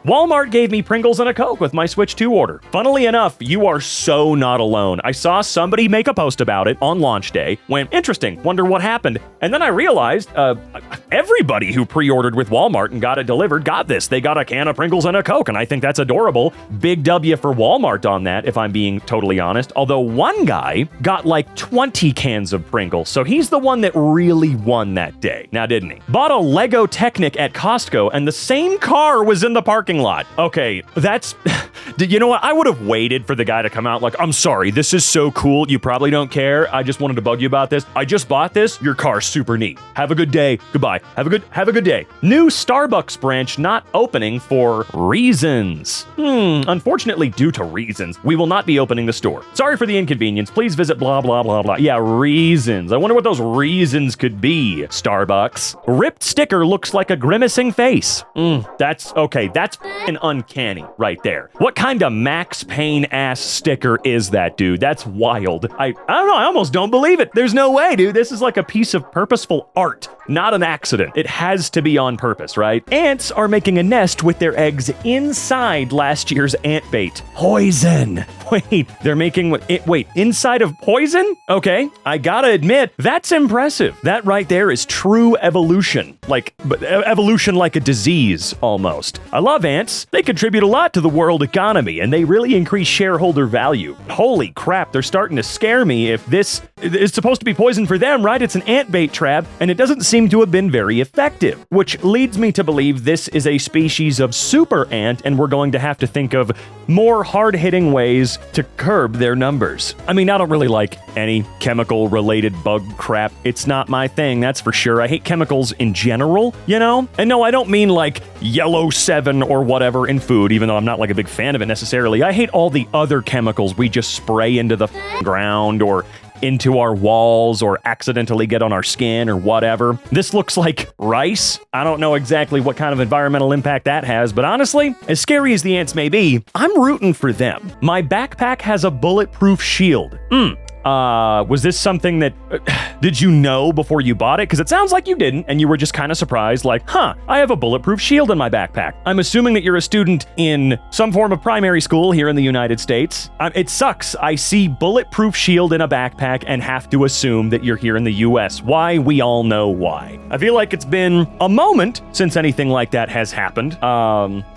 Walmart gave me Pringles and a Coke with my Switch 2 order. Funnily enough, you are so not alone. I saw somebody make a post about it on launch day, went, interesting, wonder what happened. And then I realized everybody who pre-ordered with Walmart and got it delivered got this. They got a can of Pringles and a Coke, and I think that's adorable. Big W for Walmart on that, if I'm being totally honest. Although one guy got like 20 cans of Pringles, so he's the one that really won that day. Now, didn't he? Bought a Lego Technic at Costco, and the same car was in the parking lot. Okay, that's... You know what? I would have waited for the guy to come out like, I'm sorry, this is so cool. You probably don't care. I just wanted to bug you about this. I just bought this. Your car's super neat. Have a good day. Goodbye. Have a good day. New Starbucks branch not opening for reasons. Unfortunately, due to reasons, we will not be opening the store. Sorry for the inconvenience. Please visit blah, blah, blah, blah. Yeah, reasons. I wonder what those reasons could be, Starbucks. Ripped sticker looks like a grimacing face. That's okay. That's f***ing uncanny right there. What kind of Max Payne ass sticker is that, dude? That's wild. I don't know. I almost don't believe it. There's no way, dude. This is like a piece of purposeful art, not an accident. It has to be on purpose, right? Ants are making a nest with their eggs inside last year's ant bait. Poison. Wait, they're making wait, inside of poison? Okay, I gotta admit, that's impressive. That right there is true evolution. Evolution like a disease, almost. I love ants. They contribute a lot to the world economy, and they really increase shareholder value. Holy crap, they're starting to scare me if this is supposed to be poison for them, right? It's an ant bait trap, and it doesn't seem to have been very effective, which leads me to believe this is a species of super ant, and we're going to have to think of more hard-hitting ways to curb their numbers. I mean, I don't really like any chemical-related bug crap. It's not my thing, that's for sure. I hate chemicals in general, you know? And no, I don't mean like Yellow 7 or whatever in food, even though I'm not like a big fan of it necessarily. I hate all the other chemicals we just spray into the ground or into our walls or accidentally get on our skin or whatever. This looks like rice. I don't know exactly what kind of environmental impact that has, but honestly, as scary as the ants may be, I'm rooting for them. My backpack has a bulletproof shield. Was this something that, did you know before you bought it? Because it sounds like you didn't, and you were just kind of surprised, like, I have a bulletproof shield in my backpack. I'm assuming that you're a student in some form of primary school here in the United States. It sucks. I see bulletproof shield in a backpack and have to assume that you're here in the US. Why? We all know why. I feel like it's been a moment since anything like that has happened.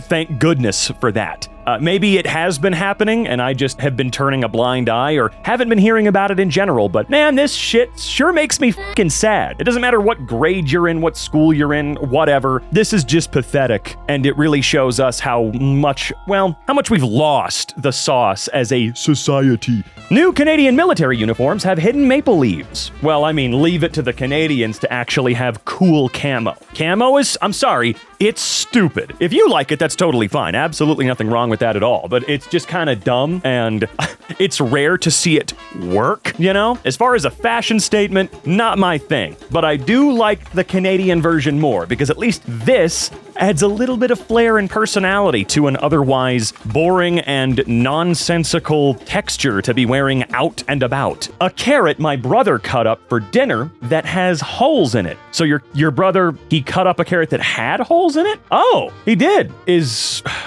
Thank goodness for that. Maybe it has been happening and I just have been turning a blind eye or haven't been hearing about it in general, but man, this shit sure makes me fucking sad. It doesn't matter what grade you're in, what school you're in, whatever. This is just pathetic, and it really shows us how much we've lost the sauce as a society. New Canadian military uniforms have hidden maple leaves. Well, I mean, leave it to the Canadians to actually have cool camo. Camo is, I'm sorry, it's stupid. If you like it, that's totally fine. Absolutely nothing wrong with that at all, but it's just kind of dumb, and it's rare to see it work, you know? As far as a fashion statement, not my thing, but I do like the Canadian version more, because at least this adds a little bit of flair and personality to an otherwise boring and nonsensical texture to be wearing out and about. A carrot my brother cut up for dinner that has holes in it. So your brother, he cut up a carrot that had holes in it? Oh, he did.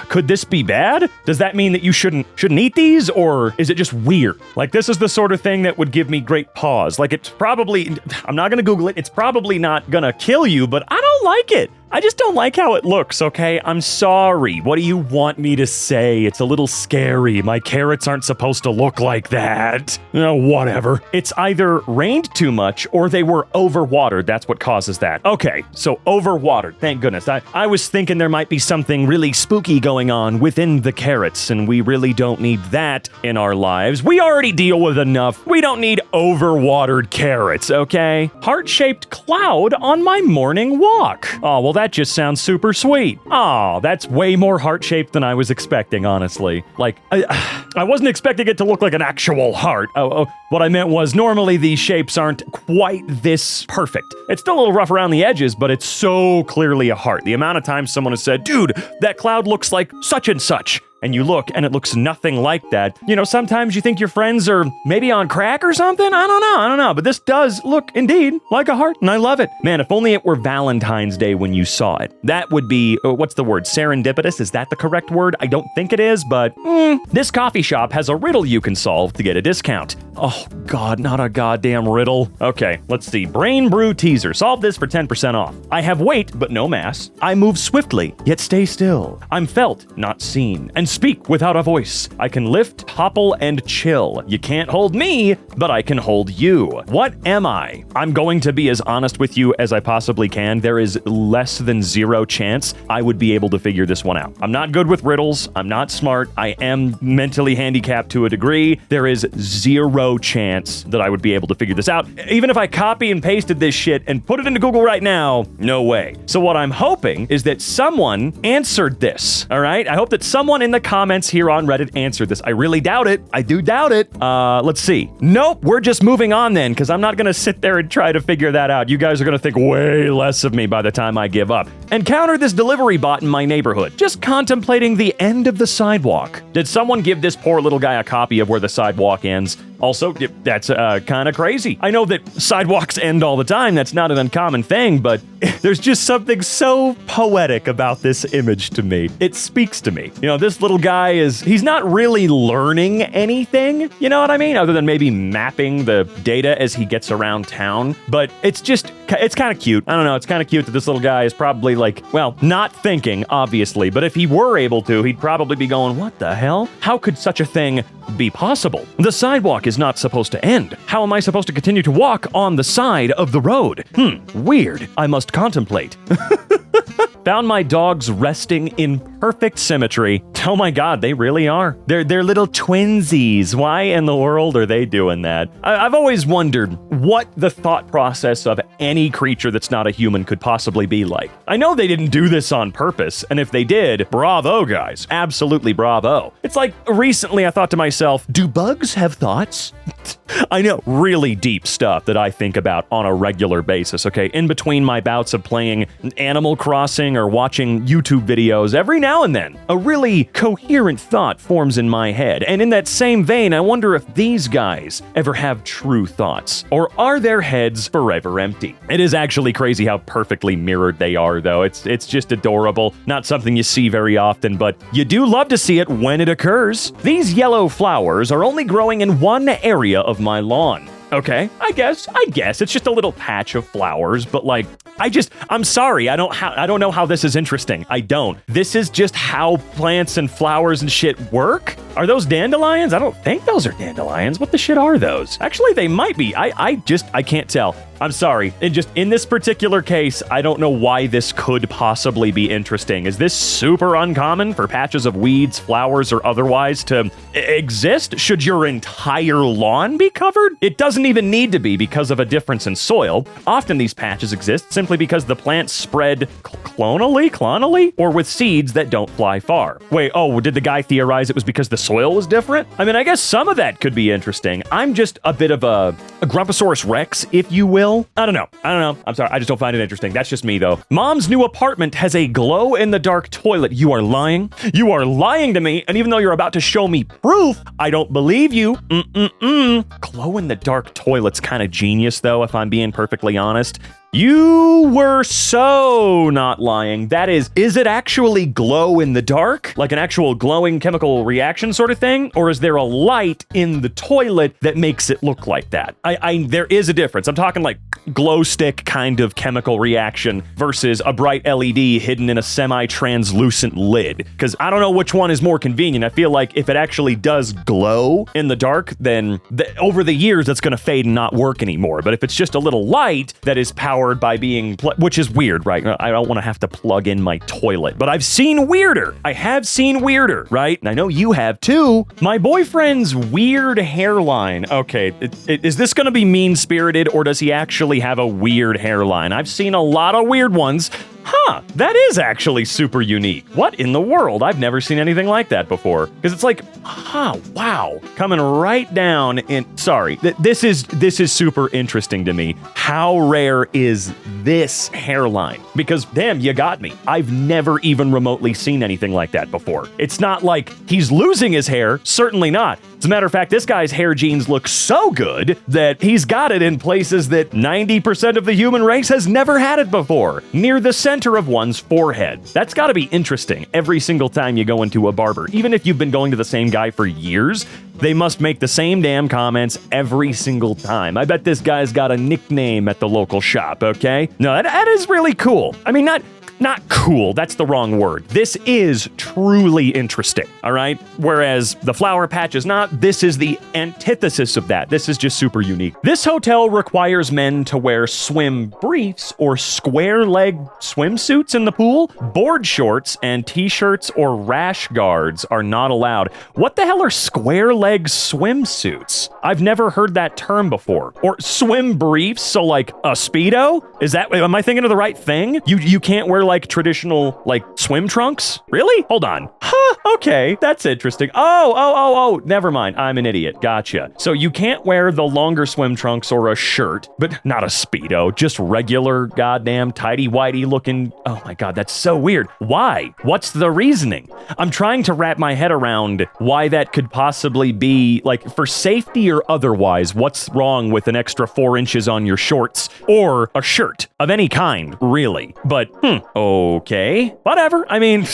Could this be bad? Does that mean that you shouldn't eat these, or is it just weird? Like, this is the sort of thing that would give me great pause. Like, it's probably, I'm not gonna Google it, it's probably not gonna kill you, but I don't like it. I just don't like how it looks, okay? I'm sorry. What do you want me to say? It's a little scary. My carrots aren't supposed to look like that. Whatever. It's either rained too much or they were overwatered. That's what causes that. Okay, so overwatered. Thank goodness. I was thinking there might be something really spooky going on within the carrots, and we really don't need that in our lives. We already deal with enough. We don't need overwatered carrots, okay? Heart-shaped cloud on my morning walk. Oh, well, that just sounds super sweet. Oh, that's way more heart-shaped than I was expecting, honestly. Like, I wasn't expecting it to look like an actual heart. What I meant was normally these shapes aren't quite this perfect. It's still a little rough around the edges, but it's so clearly a heart. The amount of times someone has said, dude, that cloud looks like such and such. and you look and it looks nothing like that. You know, sometimes you think your friends are maybe on crack or something. I don't know. But this does look indeed like a heart, and I love it. Man, if only it were Valentine's Day when you saw it. That would be, what's the word? Serendipitous? Is that the correct word? I don't think it is, but this coffee shop has a riddle you can solve to get a discount. Oh God, not a goddamn riddle. Okay, let's see. Brain Brew Teaser. Solve this for 10% off. I have weight, but no mass. I move swiftly, yet stay still. I'm felt, not seen, and speak without a voice. I can lift, hopple, and chill. You can't hold me, but I can hold you. What am I? I'm going to be as honest with you as I possibly can. There is less than 0 chance I would be able to figure this one out. I'm not good with riddles. I'm not smart. I am mentally handicapped to a degree. There is 0 chance that I would be able to figure this out. Even if I copy and pasted this shit and put it into Google right now, no way. So what I'm hoping is that someone answered this, all right? I hope that someone in the comments here on Reddit answered this. I really doubt it. I do doubt it. Let's see. Nope, we're just moving on then, because I'm not going to sit there and try to figure that out. You guys are going to think way less of me by the time I give up. Encounter this delivery bot in my neighborhood, just contemplating the end of the sidewalk. Did someone give this poor little guy a copy of where the sidewalk ends? Also, that's kind of crazy. I know that sidewalks end all the time. That's not an uncommon thing, but there's just something so poetic about this image to me. It speaks to me. You know, this little guy he's not really learning anything, you know what I mean? Other than maybe mapping the data as he gets around town. But it's kind of cute. I don't know. It's kind of cute that this little guy is probably like, well, not thinking, obviously, but if he were able to, he'd probably be going, what the hell? How could such a thing be possible? The sidewalk is not supposed to end. How am I supposed to continue to walk on the side of the road? Weird. I must contemplate. Found my dogs resting in perfect symmetry. Oh my God, they really are. They're little twinsies. Why in the world are they doing that? I've always wondered what the thought process of any creature that's not a human could possibly be like. I know they didn't do this on purpose, and if they did, bravo, guys. Absolutely bravo. It's like recently I thought to myself, do bugs have thoughts? I know, really deep stuff that I think about on a regular basis, okay? In between my bouts of playing Animal Crossing or watching YouTube videos, every now and then, a really coherent thought forms in my head. And in that same vein, I wonder if these guys ever have true thoughts, or are their heads forever empty? It is actually crazy how perfectly mirrored they are, though. It's just adorable. Not something you see very often, but you do love to see it when it occurs. These yellow flowers are only growing in one area of my lawn. Okay, I guess it's just a little patch of flowers, but like, I'm sorry, I don't know how this is interesting. I don't. This is just how plants and flowers and shit work. Are those dandelions? I don't think those are dandelions. What the shit are those? Actually, they might be. I can't tell. I'm sorry. In this particular case, I don't know why this could possibly be interesting. Is this super uncommon for patches of weeds, flowers, or otherwise to exist? Should your entire lawn be covered? It doesn't even need to be because of a difference in soil. Often these patches exist simply because the plants spread clonally, or with seeds that don't fly far. Wait, did the guy theorize it was because the soil was different? I mean, I guess some of that could be interesting. I'm just a bit of a Grumposaurus Rex, if you will. I don't know. I'm sorry. I just don't find it interesting. That's just me, though. Mom's new apartment has a glow-in-the-dark toilet. You are lying. You are lying to me. And even though you're about to show me proof, I don't believe you. Glow-in-the-dark toilet's kind of genius, though, if I'm being perfectly honest. You were so not lying. That is it actually glow in the dark? Like an actual glowing chemical reaction sort of thing? Or is there a light in the toilet that makes it look like that? There is a difference. I'm talking like glow stick kind of chemical reaction versus a bright LED hidden in a semi-translucent lid. Because I don't know which one is more convenient. I feel like if it actually does glow in the dark, then over the years, that's going to fade and not work anymore. But if it's just a little light that is powered by being, which is weird, right? I don't want to have to plug in my toilet, but I've seen weirder. I have seen weirder, right? And I know you have too. My boyfriend's weird hairline. Okay, is this going to be mean-spirited, or does he actually have a weird hairline? I've seen a lot of weird ones. Huh, that is actually super unique. What in the world? I've never seen anything like that before. Because it's like, wow, coming right down in, sorry, this is super interesting to me. How rare is this hairline? Because damn, you got me. I've never even remotely seen anything like that before. It's not like he's losing his hair, certainly not. As a matter of fact, this guy's hair genes look so good that he's got it in places that 90% of the human race has never had it before, near the center of one's forehead. That's gotta be interesting every single time you go into a barber. Even if you've been going to the same guy for years, they must make the same damn comments every single time. I bet this guy's got a nickname at the local shop, okay? No, that is really cool. I mean, not cool, that's the wrong word. This is truly interesting, all right? Whereas the flower patch is not, this is the antithesis of that. This is just super unique. This hotel requires men to wear swim briefs or square leg swimsuits in the pool. Board shorts and t-shirts or rash guards are not allowed. What the hell are square leg swimsuits? I've never heard that term before. Or swim briefs, so like a Speedo? Am I thinking of the right thing? You can't wear like traditional like swim trunks? Really? Hold on. Huh, okay, that's interesting. Oh, never mind. I'm an idiot. Gotcha. So you can't wear the longer swim trunks or a shirt, but not a Speedo, just regular goddamn tighty-whitey looking. Oh my God, that's so weird. Why? What's the reasoning? I'm trying to wrap my head around why that could possibly be, like, for safety or otherwise. What's wrong with an extra 4 inches on your shorts or a shirt of any kind, really? But, okay, whatever. I mean,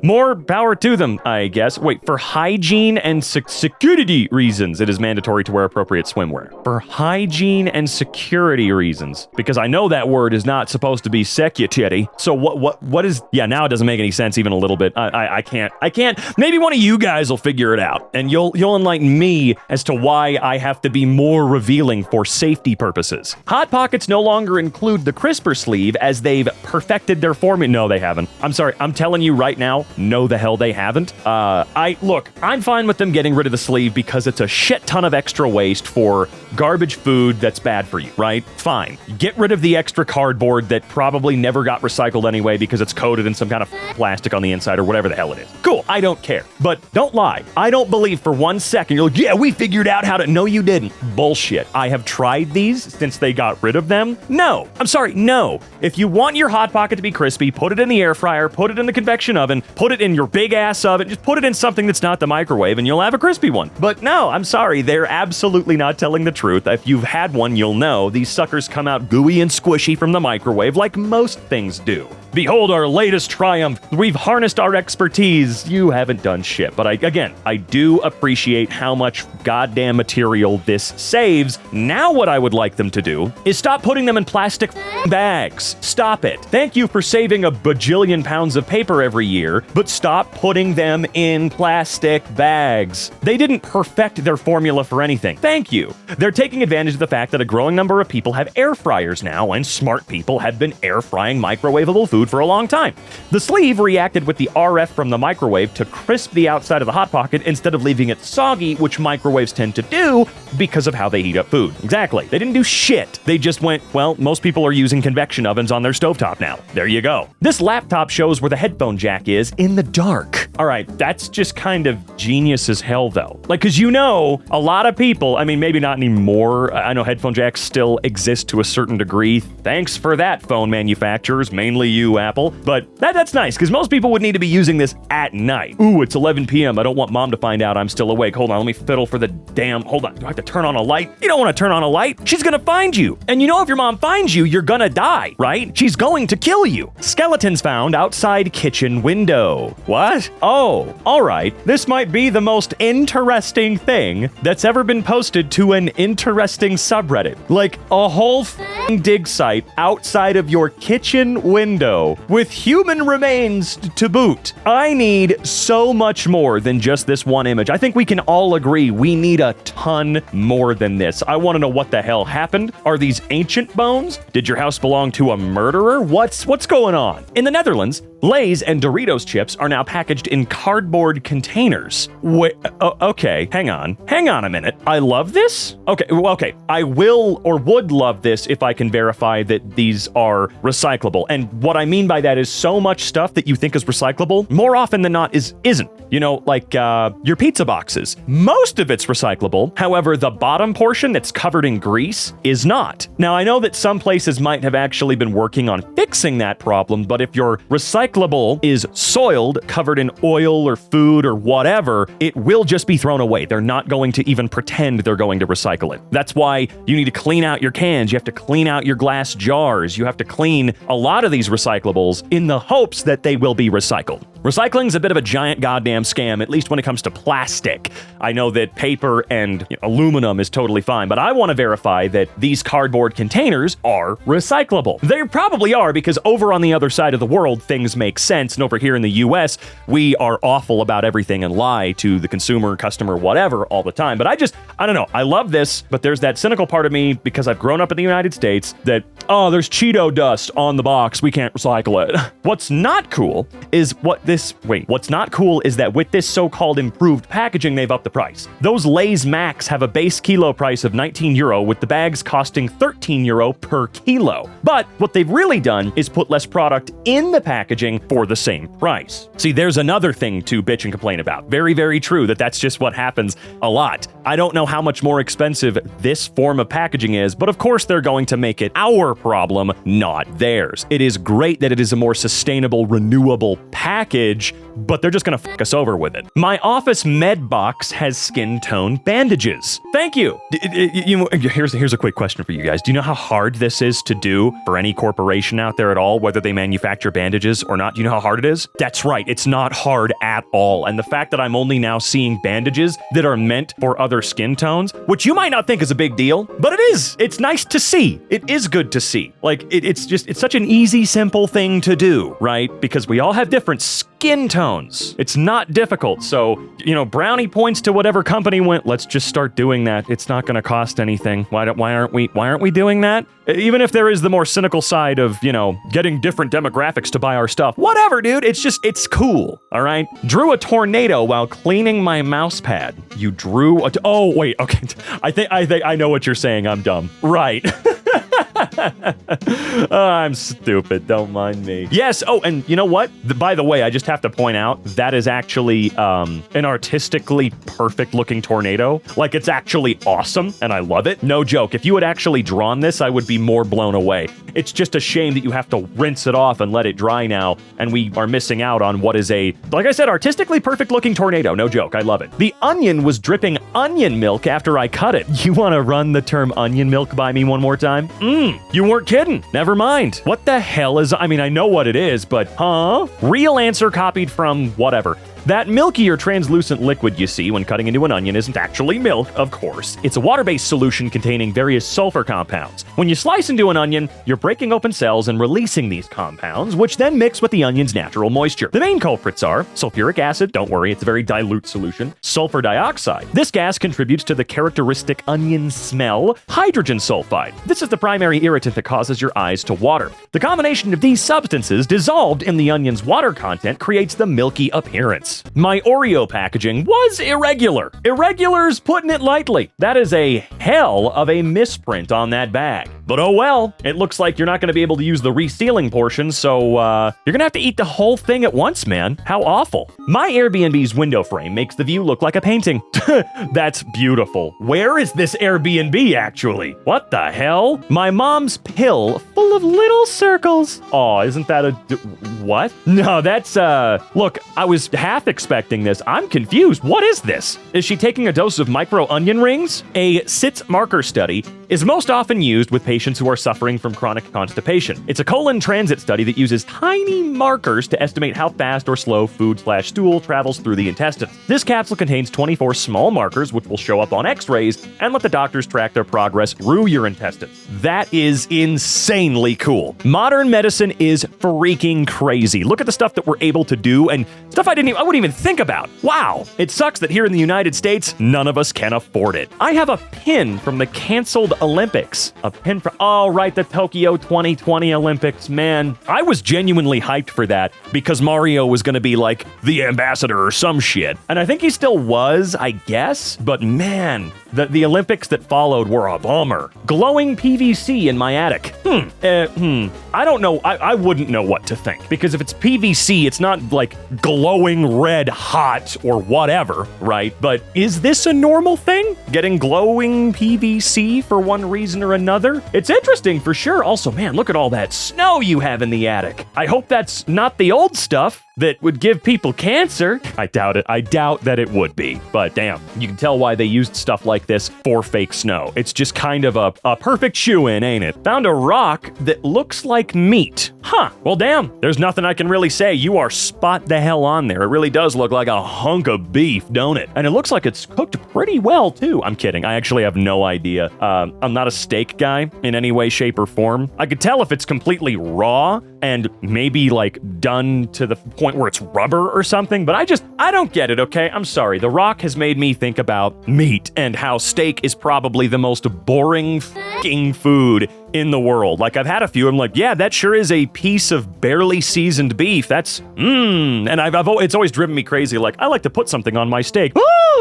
more power to them, I guess. Wait, for hygiene and security reasons, it is mandatory to wear appropriate swimwear. For hygiene and security reasons. Because I know that word is not supposed to be security. So what is, yeah, now it doesn't make any sense even a little bit. I can't. Maybe one of you guys will figure it out. And you'll enlighten me as to why I have to be more revealing for safety purposes. Hot Pockets no longer include the crisper sleeve as they've perfected their formula. No, they haven't. I'm sorry, I'm telling you right now, no the hell they haven't. I'm fine with them getting rid of the sleeve because it's a shit ton of extra waste for garbage food that's bad for you, right? Fine. Get rid of the extra cardboard that probably never got recycled anyway because it's coated in some kind of plastic on the inside or whatever the hell it is. Cool, I don't care. But don't lie. I don't believe for 1 second you're like, yeah, we figured out how to. No, you didn't. Bullshit. I have tried these since they got rid of them. No. I'm sorry, no. If you want your Hot Pocket to be crispy, put it in the air fryer, put it in the convection oven, put it in your big ass oven, just put it in something that's not the microwave and you'll have a crispy one. But no, I'm sorry, they're absolutely not telling the truth. If you've had one, you'll know these suckers come out gooey and squishy from the microwave like most things do. Behold our latest triumph. We've harnessed our expertise. You haven't done shit. But I do appreciate how much goddamn material this saves. Now what I would like them to do is stop putting them in plastic bags. Stop it. Thank you for saving a bajillion pounds of paper every year, but stop putting them in plastic bags. They didn't perfect their formula for anything. Thank you. They're taking advantage of the fact that a growing number of people have air fryers now, and smart people have been air frying microwavable food for a long time. The sleeve reacted with the RF from the microwave to crisp the outside of the Hot Pocket instead of leaving it soggy, which microwaves tend to do because of how they heat up food. Exactly. They didn't do shit. They just went, well, most people are using convection ovens on their stovetop now. There you go. This laptop shows where the headphone jack is in the dark. All right, that's just kind of genius as hell, though. Like, because a lot of people, I mean, maybe not anymore. I know headphone jacks still exist to a certain degree. Thanks for that, phone manufacturers, mainly you, Apple. But that's nice, because most people would need to be using this at night. Ooh, it's 11 p.m. I don't want mom to find out I'm still awake. Hold on, let me fiddle for the damn... Hold on, do I have to turn on a light? You don't want to turn on a light. She's gonna find you. And if your mom finds you, you're gonna die, right? She's going to kill you. Skeletons found outside kitchen window. What? Oh, all right. This might be the most interesting thing that's ever been posted to an interesting subreddit. Like a whole dig site outside of your kitchen window with human remains to boot. I need so much more than just this one image. I think we can all agree we need a ton more than this. I want to know what the hell happened. Are these ancient bones? Did your house belong to a murderer? What's going on? In the Netherlands, Lay's and Doritos chips are now packaged in cardboard containers. Wait, okay, hang on a minute. I love this? Okay, I will or would love this if I I can verify that these are recyclable. And what I mean by that is so much stuff that you think is recyclable, more often than not isn't. You know, like your pizza boxes. Most of it's recyclable. However, the bottom portion that's covered in grease is not. Now, I know that some places might have actually been working on fixing that problem, but if your recyclable is soiled, covered in oil or food or whatever, it will just be thrown away. They're not going to even pretend they're going to recycle it. That's why you need to clean out your cans. You have to clean out your glass jars. You have to clean a lot of these recyclables in the hopes that they will be recycled. Recycling's a bit of a giant goddamn scam, at least when it comes to plastic. I know that paper and aluminum is totally fine, but I want to verify that these cardboard containers are recyclable. They probably are, because over on the other side of the world, things make sense, and over here in the US, we are awful about everything and lie to the consumer, customer, whatever, all the time. But I don't know. I love this, but there's that cynical part of me, because I've grown up in the United States, that, oh, there's Cheeto dust on the box, we can't recycle it. What's not cool is that with this so-called improved packaging, they've upped the price. Those Lay's Max have a base kilo price of €19, with the bags costing €13 per kilo. But what they've really done is put less product in the packaging for the same price. See, there's another thing to bitch and complain about. Very, very true that's just what happens a lot. I don't know how much more expensive this form of packaging is, but of course they're going to make it our problem, not theirs. It is great that it is a more sustainable, renewable package, but they're just gonna fuck us over with it. My office med box has skin tone bandages. Thank you. Here's a quick question for you guys. Do you know how hard this is to do for any corporation out there at all, whether they manufacture bandages or not? Do you know how hard it is? That's right, it's not hard at all. And the fact that I'm only now seeing bandages that are meant for other skin tones, which you might not think is a big deal, but it is. It's nice to see. It is good to see. Like, it's such an easy, simple thing to do, right? Because we all have different skin tones. It's not difficult. So, brownie points to whatever company went, let's just start doing that. It's not going to cost anything. Why aren't we doing that? Even if there is the more cynical side of, getting different demographics to buy our stuff. Whatever, dude. It's cool. All right. Drew a tornado while cleaning my mouse pad. You drew oh, wait. Okay. I think I know what you're saying. I'm dumb. Right. I'm stupid. Don't mind me. Yes. Oh, and you know what? By the way, I just have to point out that is actually an artistically perfect looking tornado. Like, it's actually awesome, and I love it. No joke. If you had actually drawn this, I would be more blown away. It's just a shame that you have to rinse it off and let it dry now, and we are missing out on what is like I said, artistically perfect looking tornado. No joke. I love it. The onion was dripping onion milk after I cut it. You want to run the term onion milk by me one more time? You weren't kidding. Never mind. What the hell is... I know what it is, but huh? Real answer copied from whatever. That milky or translucent liquid you see when cutting into an onion isn't actually milk, of course. It's a water-based solution containing various sulfur compounds. When you slice into an onion, you're breaking open cells and releasing these compounds, which then mix with the onion's natural moisture. The main culprits are sulfuric acid, don't worry, it's a very dilute solution, sulfur dioxide. This gas contributes to the characteristic onion smell, hydrogen sulfide. This is the primary irritant that causes your eyes to water. The combination of these substances dissolved in the onion's water content creates the milky appearance. My Oreo packaging was irregular. Irregular's putting it lightly. That is a hell of a misprint on that bag. But oh well, it looks like you're not going to be able to use the resealing portion, so you're going to have to eat the whole thing at once, man. How awful. My Airbnb's window frame makes the view look like a painting. That's beautiful. Where is this Airbnb, actually? What the hell? My mom's pill full of little circles. Aw, isn't that a... what? No, that's, look, I was half expecting this. I'm confused. What is this? Is she taking a dose of micro onion rings? A SITS marker study is most often used with patients who are suffering from chronic constipation. It's a colon transit study that uses tiny markers to estimate how fast or slow food/stool travels through the intestines. This capsule contains 24 small markers, which will show up on x-rays and let the doctors track their progress through your intestines. That is insanely cool. Modern medicine is freaking crazy. Look at the stuff that we're able to do and stuff I wouldn't even think about. Wow. It sucks that here in the United States, none of us can afford it. I have a pin from the canceled Olympics. A pin from, oh, right, the Tokyo 2020 Olympics. Man, I was genuinely hyped for that because Mario was going to be like the ambassador or some shit. And I think he still was, I guess. But man, the Olympics that followed were a bummer. Glowing PVC in my attic. I don't know. I wouldn't know what to think. Because if it's PVC, it's not like glowing red hot or whatever, right? But is this a normal thing? Getting glowing PVC for one reason or another? It's interesting for sure. Also, man, look at all that snow you have in the attic. I hope that's not the old stuff that would give people cancer. I doubt it. I doubt that it would be. But damn, you can tell why they used stuff like this for fake snow. It's just kind of a perfect shoe-in, ain't it? Found a rock that looks like meat. Huh. Well, damn. There's nothing I can really say. You are spot the hell on there. It really does look like a hunk of beef, don't it? And it looks like it's cooked pretty well, too. I'm kidding. I actually have no idea. I'm not a steak guy in any way, shape, or form. I could tell if it's completely raw and maybe like done to the point where it's rubber or something, but I don't get it, okay? I'm sorry. The Rock has made me think about meat and how steak is probably the most boring f***ing food in the world. Like, I've had a few, I'm like, yeah, that sure is a piece of barely seasoned beef. That's, and it's always driven me crazy. Like, I like to put something on my steak.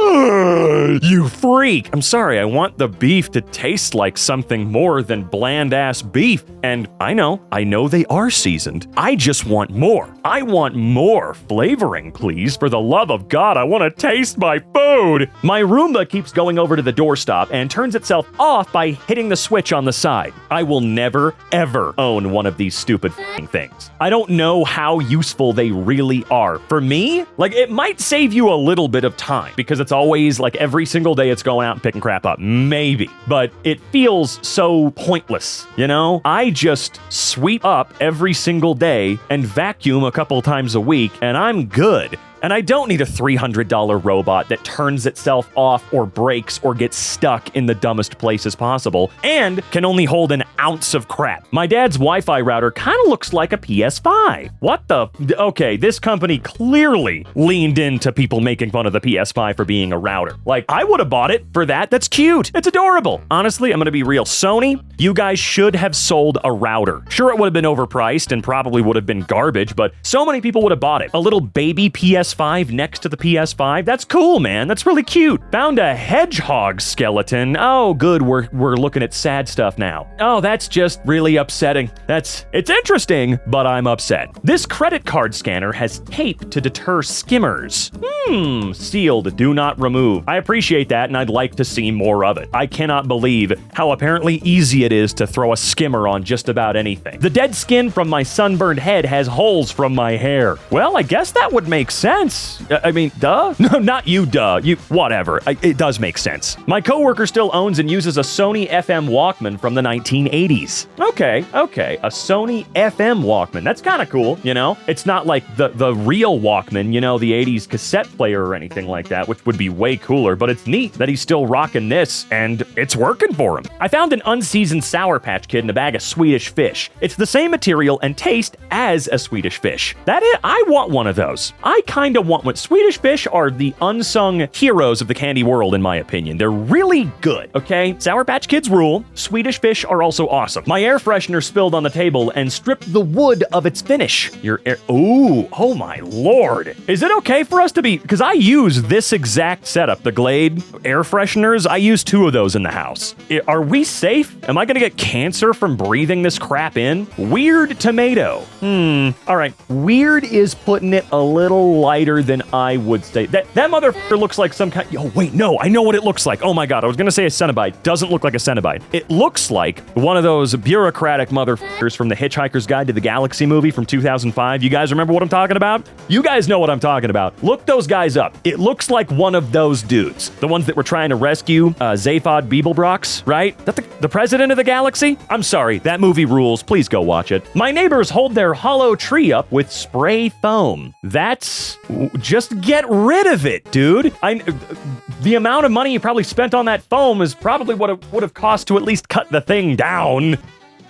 You freak. I'm sorry, I want the beef to taste like something more than bland-ass beef. And I know they are seasoned. I just want more. I want more flavoring, please. For the love of God, I want to taste my food. My Roomba keeps going over to the doorstop and turns itself off by hitting the switch on the side. I will never, ever own one of these stupid things. I don't know how useful they really are. For me, like, it might save you a little bit of time because it's always like every single day it's going out and picking crap up. Maybe. But it feels so pointless, you know? I just sweep up every single day and vacuum a couple times a week and I'm good. And I don't need a $300 robot that turns itself off or breaks or gets stuck in the dumbest places possible and can only hold an ounce of crap. My dad's Wi-Fi router kind of looks like a PS5. What the? Okay, this company clearly leaned into people making fun of the PS5 for being a router. Like, I would have bought it for that. That's cute. It's adorable. Honestly, I'm going to be real. Sony, you guys should have sold a router. Sure, it would have been overpriced and probably would have been garbage, but so many people would have bought it. A little baby PS5 next to the PS5. That's cool, man. That's really cute. Found a hedgehog skeleton. Oh, good. We're looking at sad stuff now. Oh, that's just really upsetting. It's interesting, but I'm upset. This credit card scanner has tape to deter skimmers. Sealed. Do not remove. I appreciate that, and I'd like to see more of it. I cannot believe how apparently easy it is to throw a skimmer on just about anything. The dead skin from my sunburned head has holes from my hair. Well, I guess that would make sense. I mean, duh? No, not you, duh. You, whatever. It does make sense. My coworker still owns and uses a Sony FM Walkman from the 1980s. Okay. A Sony FM Walkman. That's kind of cool, you know? It's not like the real Walkman, you know, the 80s cassette player or anything like that, which would be way cooler, but it's neat that he's still rocking this, and it's working for him. I found an unseasoned Sour Patch Kid in a bag of Swedish fish. It's the same material and taste as a Swedish fish. I want one of those. I kind of want one. Swedish fish are the unsung heroes of the candy world, in my opinion. They're really good, okay? Sour Patch Kids rule. Swedish fish are also awesome. My air freshener spilled on the table and stripped the wood of its finish. Oh my lord. Is it okay for us to be, because I use this exact setup, the Glade air fresheners. I use 2 of those in the house. Are we safe? Am I gonna get cancer from breathing this crap in? Weird tomato. All right. Weird is putting it a little lighter than I would say. That motherfucker looks like some kind. Oh wait, no, I know what it looks like. Oh my god, I was gonna say a Cenobite. Doesn't look like a Cenobite. It looks like one of those bureaucratic motherfuckers from the Hitchhiker's Guide to the Galaxy movie from 2005. You guys remember what I'm talking about? You guys know what I'm talking about. Look those guys up. It looks like one of those dudes. The ones that were trying to rescue Zaphod Beeblebrox, right? That the president of the galaxy? I'm sorry, that movie rules. Please go watch it. My neighbors hold their hollow tree up with spray foam. That's... Just get rid of it, dude. The amount of money you probably spent on that foam is probably what it would have cost to at least cut the thing down.